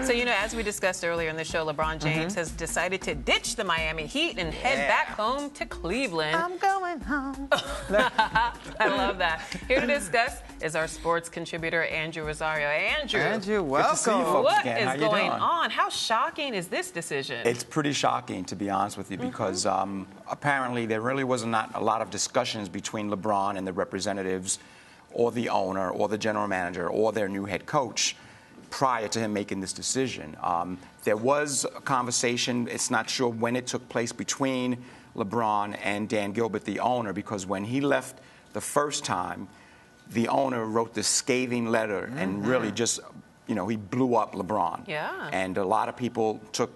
So, you know, as we discussed earlier in the show, LeBron James has decided to ditch the Miami Heat and head back home to Cleveland. I'm going home. I love that. Here to discuss is our sports contributor, Andrew Rosario. Andrew, welcome. Good to see you folks What again. is How you going doing? on? How shocking is this decision? It's pretty shocking, to be honest with you, because apparently there really was not a lot of discussions between LeBron and the representatives or the owner or the general manager or their new head coach prior to him making this decision. There was a conversation, it's not sure when it took place, between LeBron and Dan Gilbert, the owner, because when he left the first time, the owner wrote this scathing letter and really just, you know, he blew up LeBron. Yeah. And a lot of people took,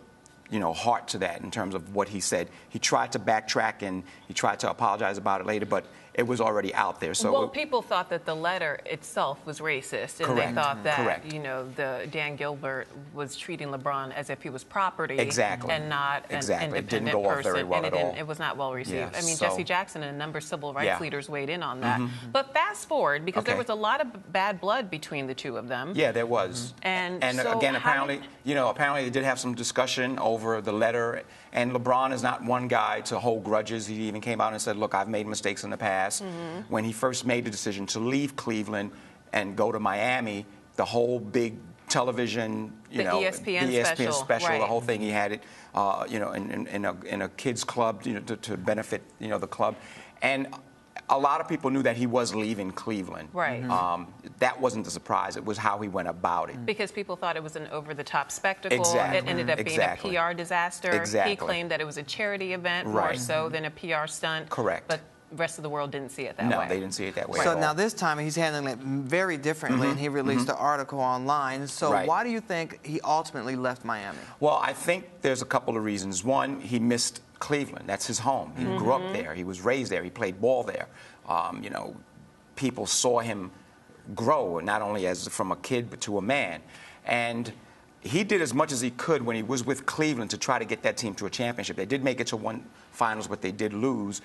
you know, heart to that in terms of what he said. He tried to backtrack and he tried to apologize about it later, but it was already out there. So well, people thought that the letter itself was racist, and Correct. they thought that Correct. you know the Dan Gilbert was treating LeBron as if he was property, Exactly. and not an Exactly. It didn't independent go off person. very well and at all. it was not well received. Yeah, I mean, so- Jesse Jackson and a number of civil rights Yeah. leaders weighed in on that. But fast forward, because there Okay. was a lot of bad blood between the two of them. yeah, there was. And And so again, how apparently, you know, apparently they did have some discussion over the letter. And LeBron is not one guy to hold grudges. He even came out and said, "Look, I've made mistakes in the past." When he first made the decision to leave Cleveland and go to Miami, the whole big television, The ESPN special, right. the whole thing, he had it, you know, in a kids club, you know, to benefit, you know, the club, and a lot of people knew that he was leaving Cleveland. Right. That wasn't the surprise. It was how he went about it. Because people thought it was an over-the-top spectacle. Exactly. It ended up being Exactly. a PR disaster. Exactly. He claimed that it was a charity event more Right. so than a PR stunt. Correct. But the rest of the world didn't see it that No, way. they didn't see it that way So at all. now this time he's handling it very differently, and he released an article online. So Right. why do you think he ultimately left Miami? Well, I think there's a couple of reasons. One, he missed Cleveland. That's his home. He grew up there. He was raised there. He played ball there. You know, people saw him grow, not only as from a kid, but to a man. And he did as much as he could when he was with Cleveland to try to get that team to a championship. They did make it to one finals, but they did lose.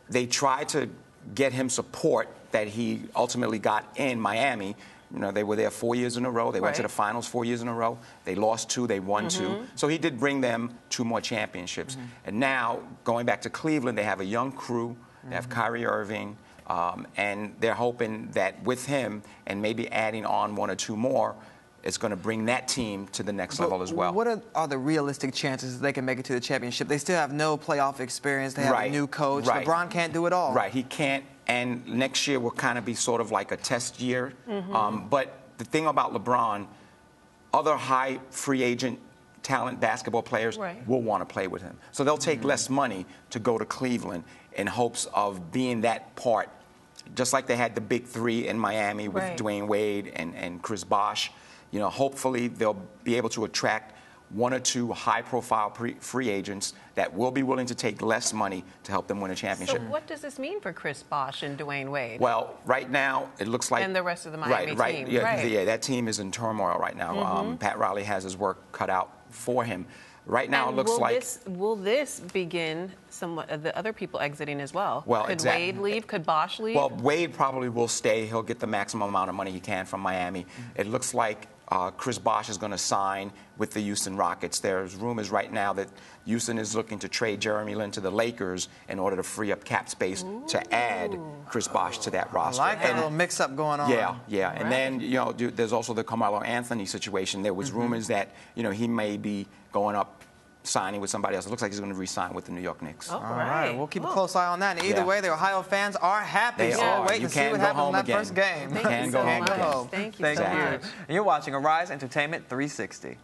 They tried to get him support that he ultimately got in Miami. You know, they were there 4 years in a row. They went to Right. the finals 4 years in a row. They lost 2, they won 2. So he did bring them 2 more championships. And now, going back to Cleveland, they have a young crew. They have Kyrie Irving. And they're hoping that with him and maybe adding on 1 or 2 more, it's going to bring that team to the next level as well. What are the realistic chances that they can make it to the championship? They still have no playoff experience. They have a Right. new coach. Right. LeBron can't do it all. Right, he can't. And next year will kind of be sort of like a test year. But the thing about LeBron, other high free agent talent basketball players Right. will want to play with him. So they'll take less money to go to Cleveland in hopes of being that part, just like they had the big 3 in Miami with Right. Dwayne Wade and Chris Bosh. You know, hopefully they'll be able to attract 1 or 2 high-profile free agents that will be willing to take less money to help them win a So championship. what does this mean for Chris Bosh and Dwayne Wade? Well, right now, it looks like... And the rest of the Miami right, team, Yeah, right. yeah, that team is in turmoil right now. Pat Riley has his work cut out for him. Right now, and it looks like... will this begin somewhat the other people exiting as well? Well, could exactly. Wade leave? Could Bosh leave? Well, Wade probably will stay. He'll get the maximum amount of money he can from Miami. It looks like Chris Bosh is going to sign with the Houston Rockets. There's rumors right now that Houston is looking to trade Jeremy Lin to the Lakers in order to free up cap space to add Chris Bosh to that I roster. like that And- little mix-up going on. Yeah, yeah. And then, you know, there's also the Carmelo Anthony situation. There was rumors that, you know, he may be going up, signing with somebody else. It looks like he's going to re-sign with the New York Knicks. Oh, All right, we'll keep a close eye on that. And either Yeah. way, the Ohio fans are happy. They So are. we'll wait You and see can what go happens in home that again. first game. Thank Can you go so home much. again. Thank you Thank so you. much. And you're watching Arise Entertainment 360.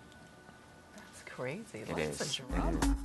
It's crazy. It Lots is. of drama.